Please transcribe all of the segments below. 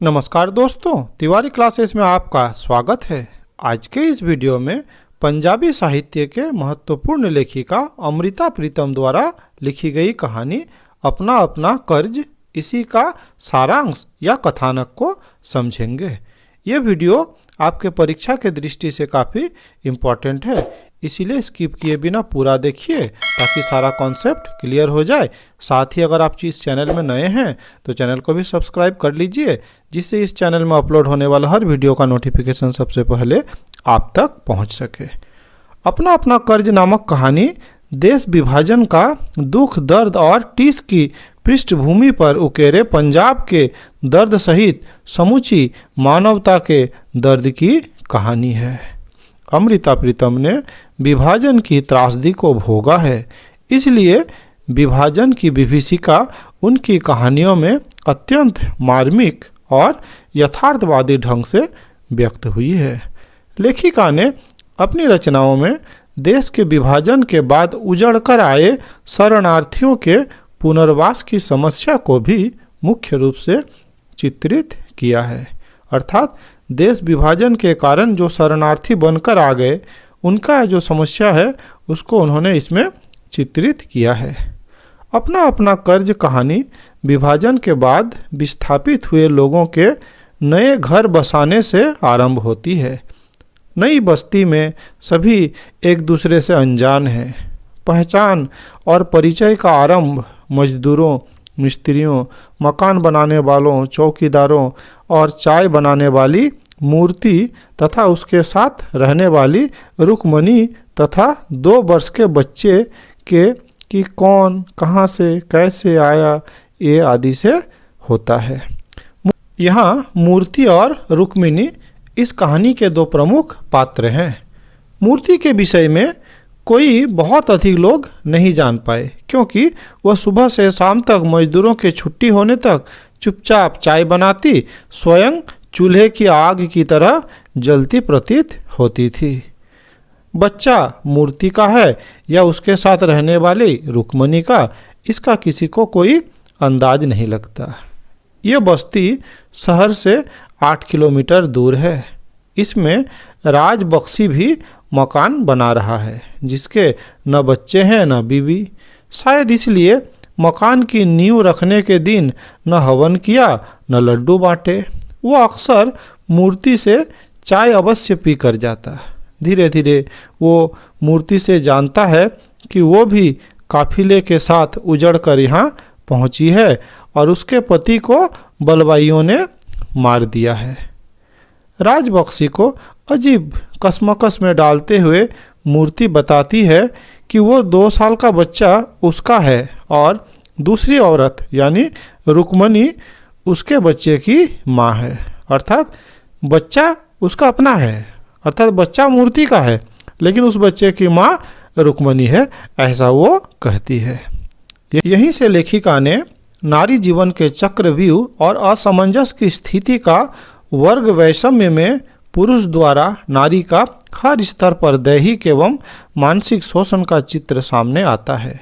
नमस्कार दोस्तों, तिवारी क्लासेस में आपका स्वागत है। आज के इस वीडियो में पंजाबी साहित्य के महत्वपूर्ण लेखिका अमृता प्रीतम द्वारा लिखी गई कहानी अपना अपना कर्ज, इसी का सारांश या कथानक को समझेंगे। ये वीडियो आपके परीक्षा के दृष्टि से काफ़ी इम्पोर्टेंट है, इसीलिए स्किप किए बिना पूरा देखिए ताकि सारा कॉन्सेप्ट क्लियर हो जाए। साथ ही अगर आप इस चैनल में नए हैं तो चैनल को भी सब्सक्राइब कर लीजिए, जिससे इस चैनल में अपलोड होने वाला हर वीडियो का नोटिफिकेशन सबसे पहले आप तक पहुंच सके। अपना अपना कर्ज नामक कहानी देश विभाजन का दुख, दर्द और टीस की पृष्ठभूमि पर उकेरे पंजाब के दर्द सहित समूची मानवता के दर्द की कहानी है। अमृता प्रीतम ने विभाजन की त्रासदी को भोगा है, इसलिए विभाजन की विभीषिका उनकी कहानियों में अत्यंत मार्मिक और यथार्थवादी ढंग से व्यक्त हुई है। लेखिका ने अपनी रचनाओं में देश के विभाजन के बाद उजड़कर आए शरणार्थियों के पुनर्वास की समस्या को भी मुख्य रूप से चित्रित किया है। अर्थात देश विभाजन के कारण जो शरणार्थी बनकर आ गए, उनका जो समस्या है उसको उन्होंने इसमें चित्रित किया है। अपना अपना कर्ज कहानी विभाजन के बाद विस्थापित हुए लोगों के नए घर बसाने से आरंभ होती है। नई बस्ती में सभी एक दूसरे से अनजान हैं। पहचान और परिचय का आरंभ मजदूरों, मिस्त्रियों, मकान बनाने वालों, चौकीदारों और चाय बनाने वाली मूर्ति तथा उसके साथ रहने वाली रुक्मणी तथा 2 वर्ष के बच्चे के कि कौन कहाँ से कैसे आया, ये आदि से होता है। यहाँ मूर्ति और रुक्मिणी इस कहानी के 2 प्रमुख पात्र हैं। मूर्ति के विषय में कोई बहुत अधिक लोग नहीं जान पाए, क्योंकि वह सुबह से शाम तक मजदूरों के छुट्टी होने तक चुपचाप चाय बनाती, स्वयं चूल्हे की आग की तरह जलती प्रतीत होती थी। बच्चा मूर्ति का है या उसके साथ रहने वाली रुक्मणी का, इसका किसी को कोई अंदाज नहीं लगता। ये बस्ती शहर से 8 किलोमीटर दूर है। इसमें राजबख्शी भी मकान बना रहा है, जिसके न बच्चे हैं न बीवी। शायद इसलिए मकान की नींव रखने के दिन न हवन किया न लड्डू बांटे। वो अक्सर मूर्ति से चाय अवश्य पी कर जाता। धीरे धीरे वो मूर्ति से जानता है कि वो भी काफिले के साथ उजड़ कर यहाँ पहुँची है और उसके पति को बलवाइयों ने मार दिया है। राजबख्शी को अजीब कसमकस में डालते हुए मूर्ति बताती है कि वो 2 साल का बच्चा उसका है और दूसरी औरत यानी रुक्मणी उसके बच्चे की माँ है। अर्थात बच्चा उसका अपना है, अर्थात बच्चा मूर्ति का है, लेकिन उस बच्चे की माँ रुक्मणी है, ऐसा वो कहती है। यहीं से लेखिका ने नारी जीवन के चक्रव्यूह और असमंजस की स्थिति का वर्ग वैषम्य में पुरुष द्वारा नारी का हर स्तर पर दैहिक एवं मानसिक शोषण का चित्र सामने आता है।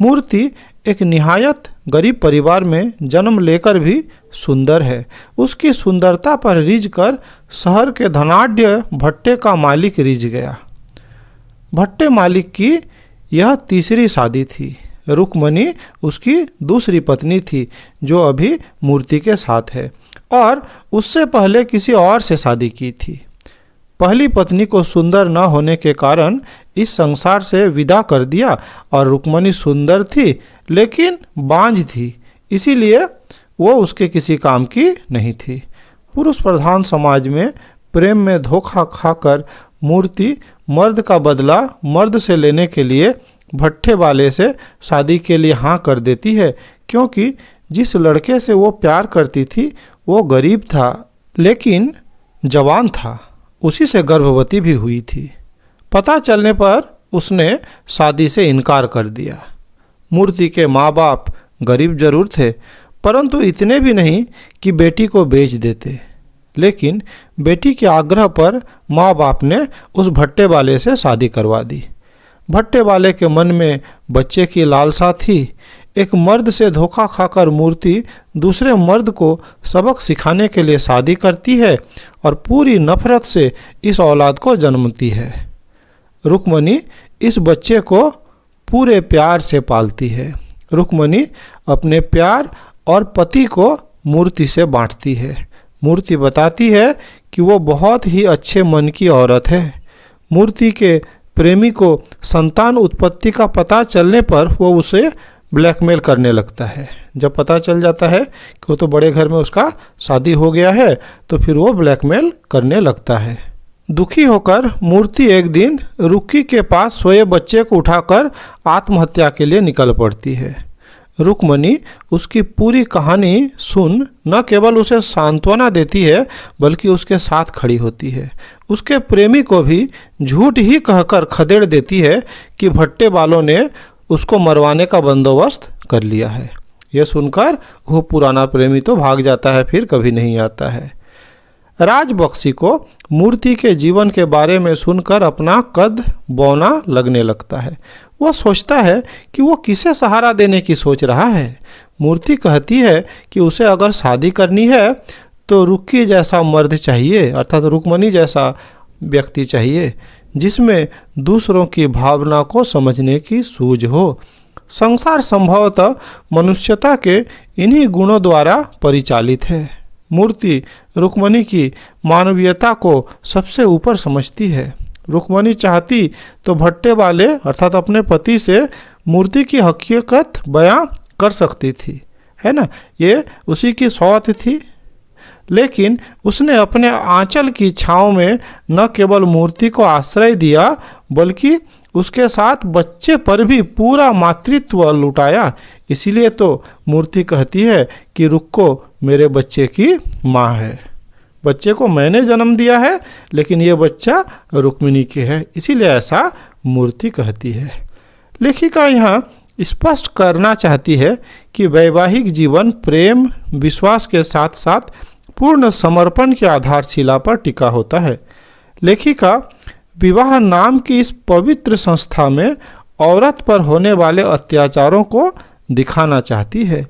मूर्ति एक निहायत गरीब परिवार में जन्म लेकर भी सुंदर है। उसकी सुंदरता पर रीझ कर शहर के धनाढ्य भट्टे का मालिक रीझ गया। भट्टे मालिक की यह 3री शादी थी। रुक्मणी उसकी दूसरी पत्नी थी, जो अभी मूर्ति के साथ है, और उससे पहले किसी और से शादी की थी। पहली पत्नी को सुंदर न होने के कारण इस संसार से विदा कर दिया और रुक्मणी सुंदर थी लेकिन बांझ थी, इसीलिए वो उसके किसी काम की नहीं थी। पुरुष प्रधान समाज में प्रेम में धोखा खाकर मूर्ति मर्द का बदला मर्द से लेने के लिए भट्टे वाले से शादी के लिए हाँ कर देती है, क्योंकि जिस लड़के से वो प्यार करती थी वो गरीब था लेकिन जवान था, उसी से गर्भवती भी हुई थी। पता चलने पर उसने शादी से इनकार कर दिया। मूर्ति के माँ बाप गरीब जरूर थे, परंतु इतने भी नहीं कि बेटी को बेच देते, लेकिन बेटी के आग्रह पर माँ बाप ने उस भट्टे वाले से शादी करवा दी। भट्टे वाले के मन में बच्चे की लालसा थी। एक मर्द से धोखा खाकर मूर्ति दूसरे मर्द को सबक सिखाने के लिए शादी करती है और पूरी नफरत से इस औलाद को जन्मती है। रुक्मणी इस बच्चे को पूरे प्यार से पालती है। रुक्मणी अपने प्यार और पति को मूर्ति से बांटती है। मूर्ति बताती है कि वो बहुत ही अच्छे मन की औरत है। मूर्ति के प्रेमी को संतान उत्पत्ति का पता चलने पर वो उसे ब्लैकमेल करने लगता है। जब पता चल जाता है कि वो तो बड़े घर में उसका शादी हो गया है, तो फिर वो ब्लैकमेल करने लगता है। दुखी होकर मूर्ति एक दिन रुक्की के पास सोए बच्चे को उठाकर आत्महत्या के लिए निकल पड़ती है। रुक्मणी उसकी पूरी कहानी सुन न केवल उसे सांत्वना देती है बल्कि उसके साथ खड़ी होती है। उसके प्रेमी को भी झूठ ही कहकर खदेड़ देती है कि भट्टे वालों ने उसको मरवाने का बंदोबस्त कर लिया है। यह सुनकर वो पुराना प्रेमी तो भाग जाता है, फिर कभी नहीं आता है। राजबक्सी को मूर्ति के जीवन के बारे में सुनकर अपना कद बौना लगने लगता है। वह सोचता है कि वो किसे सहारा देने की सोच रहा है। मूर्ति कहती है कि उसे अगर शादी करनी है तो रुक्की जैसा मर्द चाहिए, अर्थात रुक्मणी जैसा व्यक्ति चाहिए जिसमें दूसरों की भावना को समझने की सूझ हो। संसार संभवतः मनुष्यता के इन्हीं गुणों द्वारा परिचालित है। मूर्ति रुक्मणी की मानवीयता को सबसे ऊपर समझती है। रुक्मणी चाहती तो भट्टे वाले अर्थात अपने पति से मूर्ति की हकीकत बयां कर सकती थी, है ना, ये उसी की सौत थी। लेकिन उसने अपने आंचल की छांव में न केवल मूर्ति को आश्रय दिया बल्कि उसके साथ बच्चे पर भी पूरा मातृत्व लुटाया। इसीलिए तो मूर्ति कहती है कि रुक्को मेरे बच्चे की माँ है। बच्चे को मैंने जन्म दिया है लेकिन ये बच्चा रुक्मिणी की है, इसीलिए ऐसा मूर्ति कहती है। लेखिका यहाँ स्पष्ट करना चाहती है कि वैवाहिक जीवन प्रेम विश्वास के साथ साथ पूर्ण समर्पण की आधारशिला पर टिका होता है। लेखिका विवाह नाम की इस पवित्र संस्था में औरत पर होने वाले अत्याचारों को दिखाना चाहती है।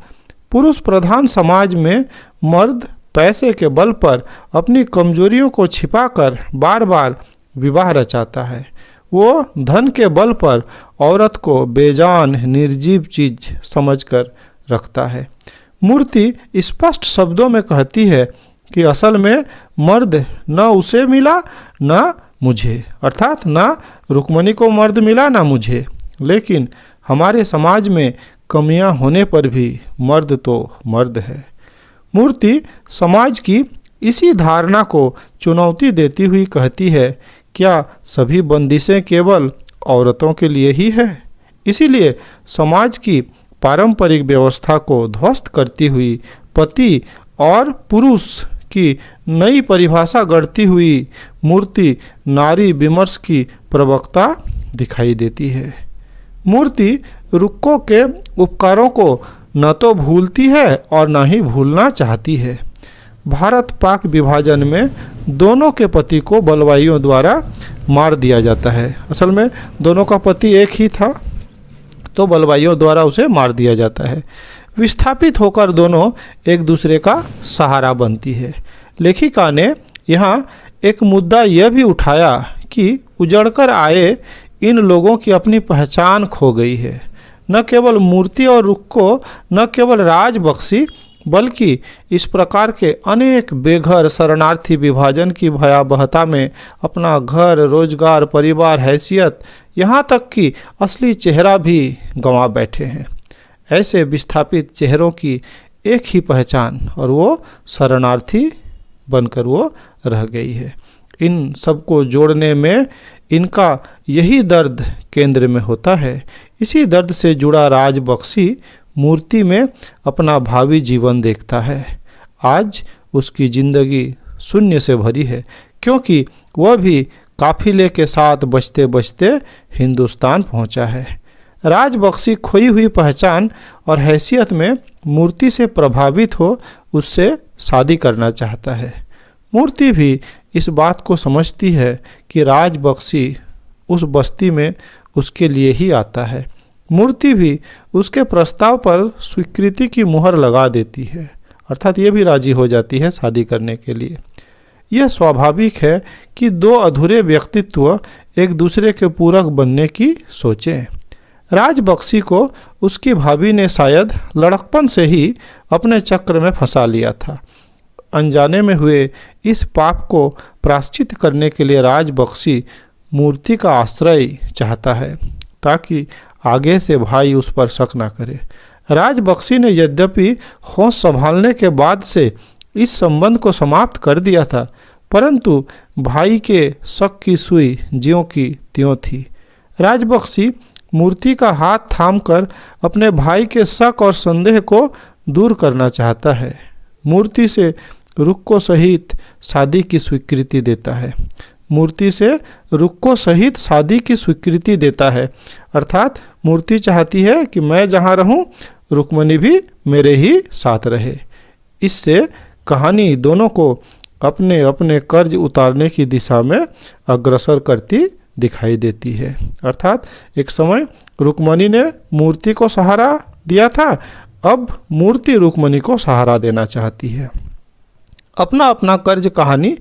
पुरुष प्रधान समाज में मर्द पैसे के बल पर अपनी कमजोरियों को छिपाकर बार बार विवाह रचाता है। वो धन के बल पर औरत को बेजान निर्जीव चीज समझकर रखता है। मूर्ति स्पष्ट शब्दों में कहती है कि असल में मर्द न उसे मिला न मुझे, अर्थात न रुक्मणी को मर्द मिला न मुझे, लेकिन हमारे समाज में कमियां होने पर भी मर्द तो मर्द है। मूर्ति समाज की इसी धारणा को चुनौती देती हुई कहती है, क्या सभी बंदिशें केवल औरतों के लिए ही है? इसीलिए समाज की पारंपरिक व्यवस्था को ध्वस्त करती हुई पति और पुरुष की नई परिभाषा गढ़ती हुई मूर्ति नारी विमर्श की प्रवक्ता दिखाई देती है। मूर्ति रुक्कों के उपकारों को न तो भूलती है और न ही भूलना चाहती है। भारत पाक विभाजन में दोनों के पति को बलवाइयों द्वारा मार दिया जाता है। असल में दोनों का पति एक ही था, तो बलवाइयों द्वारा उसे मार दिया जाता है। विस्थापित होकर दोनों एक दूसरे का सहारा बनती है। लेखिका ने यहाँ एक मुद्दा यह भी उठाया कि उजड़कर आए इन लोगों की अपनी पहचान खो गई है। न केवल मूर्ति और रुक्को, न केवल राजबक्सी, बल्कि इस प्रकार के अनेक बेघर शरणार्थी विभाजन की भयावहता में अपना घर, रोजगार, परिवार, हैसियत, यहाँ तक कि असली चेहरा भी गंवा बैठे हैं। ऐसे विस्थापित चेहरों की एक ही पहचान और वो शरणार्थी बनकर वो रह गई है। इन सबको जोड़ने में इनका यही दर्द केंद्र में होता है। इसी दर्द से जुड़ा राजबक्सी मूर्ति में अपना भावी जीवन देखता है। आज उसकी जिंदगी शून्य से भरी है, क्योंकि वह भी काफिले के साथ बचते बचते हिंदुस्तान पहुंचा है। राजबक्सी खोई हुई पहचान और हैसियत में मूर्ति से प्रभावित हो उससे शादी करना चाहता है। मूर्ति भी इस बात को समझती है कि राजबक्सी उस बस्ती में उसके लिए ही आता है। मूर्ति भी उसके प्रस्ताव पर स्वीकृति की मुहर लगा देती है, अर्थात ये भी राजी हो जाती है शादी करने के लिए। यह स्वाभाविक है कि दो अधूरे व्यक्तित्व एक दूसरे के पूरक बनने की सोचें। राजबक्सी को उसकी भाभी ने शायद लड़कपन से ही अपने चक्र में फंसा लिया था। अनजाने में हुए इस पाप को प्रायश्चित करने के लिए राजबक्सी मूर्ति का आश्रय चाहता है, ताकि आगे से भाई उस पर शक न करे। राजबक्सी ने यद्यपि होश संभालने के बाद से इस संबंध को समाप्त कर दिया था, परंतु भाई के शक की सुई ज्यों की त्यों थी। राजबक्सी मूर्ति का हाथ थामकर अपने भाई के शक और संदेह को दूर करना चाहता है। मूर्ति से रुक्को सहित शादी की स्वीकृति देता है। मूर्ति से रुक्को सहित शादी की स्वीकृति देता है, अर्थात मूर्ति चाहती है कि मैं जहाँ रहूँ रुक्मणी भी मेरे ही साथ रहे। इससे कहानी दोनों को अपने अपने कर्ज उतारने की दिशा में अग्रसर करती दिखाई देती है। अर्थात एक समय रुक्मणी ने मूर्ति को सहारा दिया था, अब मूर्ति रुक्मणी को सहारा देना चाहती है। अपना अपना कर्ज कहानी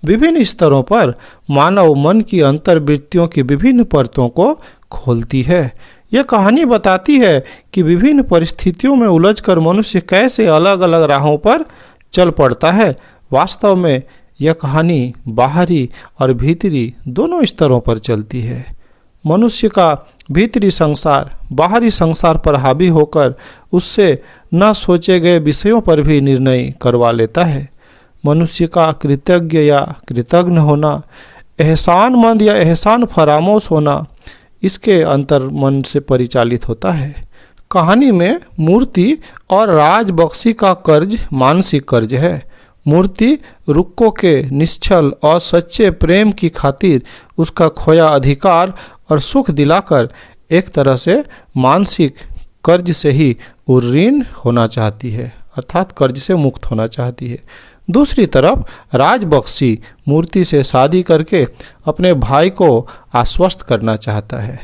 विभिन्न स्तरों पर मानव मन की अंतर्वृत्तियों की विभिन्न परतों को खोलती है। यह कहानी बताती है कि विभिन्न परिस्थितियों में उलझकर मनुष्य कैसे अलग अलग राहों पर चल पड़ता है। वास्तव में यह कहानी बाहरी और भीतरी दोनों स्तरों पर चलती है। मनुष्य का भीतरी संसार बाहरी संसार पर हावी होकर उससे न सोचे गए विषयों पर भी निर्णय करवा लेता है। मनुष्य का कृतज्ञ या कृतज्ञ होना, एहसानमंद या एहसान फरामोश होना इसके अंतर मन से परिचालित होता है। कहानी में मूर्ति और राजबक्सी का कर्ज मानसिक कर्ज है। मूर्ति रुक्को के निश्चल और सच्चे प्रेम की खातिर उसका खोया अधिकार और सुख दिलाकर एक तरह से मानसिक कर्ज से ही उर्रीन होना चाहती है, अर्थात कर्ज से मुक्त होना चाहती है। दूसरी तरफ राजबक्सी मूर्ति से शादी करके अपने भाई को आश्वस्त करना चाहता है।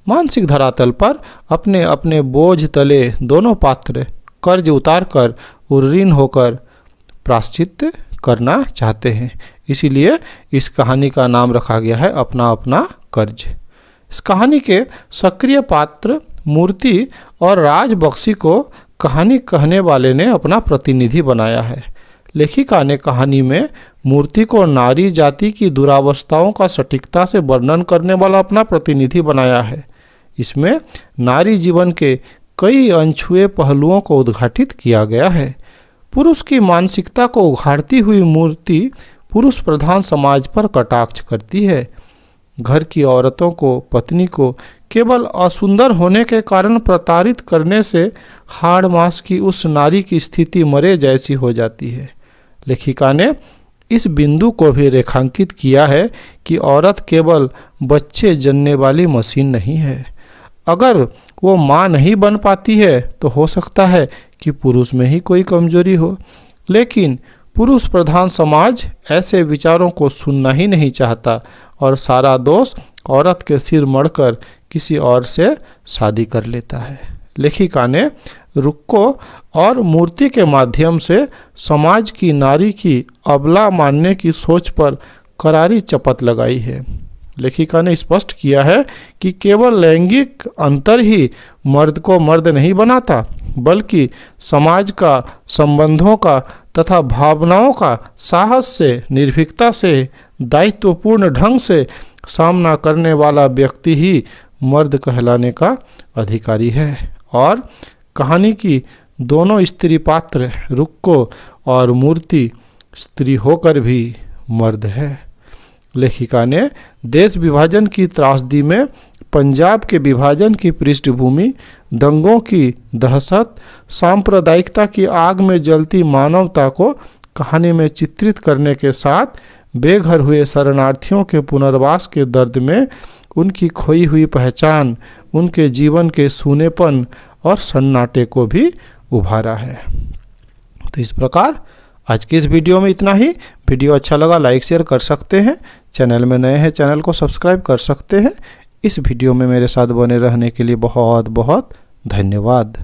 मानसिक धरातल पर अपने अपने बोझ तले दोनों पात्र कर्ज उतार कर उर्रीन होकर प्रायश्चित करना चाहते हैं। इसीलिए इस कहानी का नाम रखा गया है अपना अपना कर्ज। इस कहानी के सक्रिय पात्र मूर्ति और राजबक्सी को कहानी कहने वाले ने अपना प्रतिनिधि बनाया है। लेखिका ने कहानी में मूर्ति को नारी जाति की दुरावस्थाओं का सटीकता से वर्णन करने वाला अपना प्रतिनिधि बनाया है। इसमें नारी जीवन के कई अनछुए पहलुओं को उद्घाटित किया गया है। पुरुष की मानसिकता को उघाड़ती हुई मूर्ति पुरुष प्रधान समाज पर कटाक्ष करती है। घर की औरतों को, पत्नी को केवल असुंदर होने के कारण प्रताड़ित करने से हाड़ मास की उस नारी की स्थिति मरे जैसी हो जाती है। लेखिका ने इस बिंदु को भी रेखांकित किया है कि औरत केवल बच्चे जनने वाली मशीन नहीं है। अगर वो माँ नहीं बन पाती है तो हो सकता है कि पुरुष में ही कोई कमजोरी हो, लेकिन पुरुष प्रधान समाज ऐसे विचारों को सुनना ही नहीं चाहता और सारा दोष औरत के सिर मढ़कर किसी और से शादी कर लेता है। लेखिका ने रुक्को और मूर्ति के माध्यम से समाज की नारी की अबला मानने की सोच पर करारी चपत लगाई है। लेखिका ने स्पष्ट किया है कि केवल लैंगिक अंतर ही मर्द को मर्द नहीं बनाता, बल्कि समाज का, संबंधों का तथा भावनाओं का साहस से, निर्भीकता से, दायित्वपूर्ण ढंग से सामना करने वाला व्यक्ति ही मर्द कहलाने का अधिकारी है। और कहानी की दोनों स्त्री पात्र रुक्को और मूर्ति स्त्री होकर भी मर्द है। लेखिका ने देश विभाजन की त्रासदी में पंजाब के विभाजन की पृष्ठभूमि, दंगों की दहशत, सांप्रदायिकता की आग में जलती मानवता को कहानी में चित्रित करने के साथ बेघर हुए शरणार्थियों के पुनर्वास के दर्द में उनकी खोई हुई पहचान, उनके जीवन के सूनेपन और सन्नाटे को भी उभारा है। तो इस प्रकार आज की इस वीडियो में इतना ही। वीडियो अच्छा लगा लाइक शेयर कर सकते हैं। चैनल में नए हैं चैनल को सब्सक्राइब कर सकते हैं। इस वीडियो में मेरे साथ बने रहने के लिए बहुत बहुत धन्यवाद।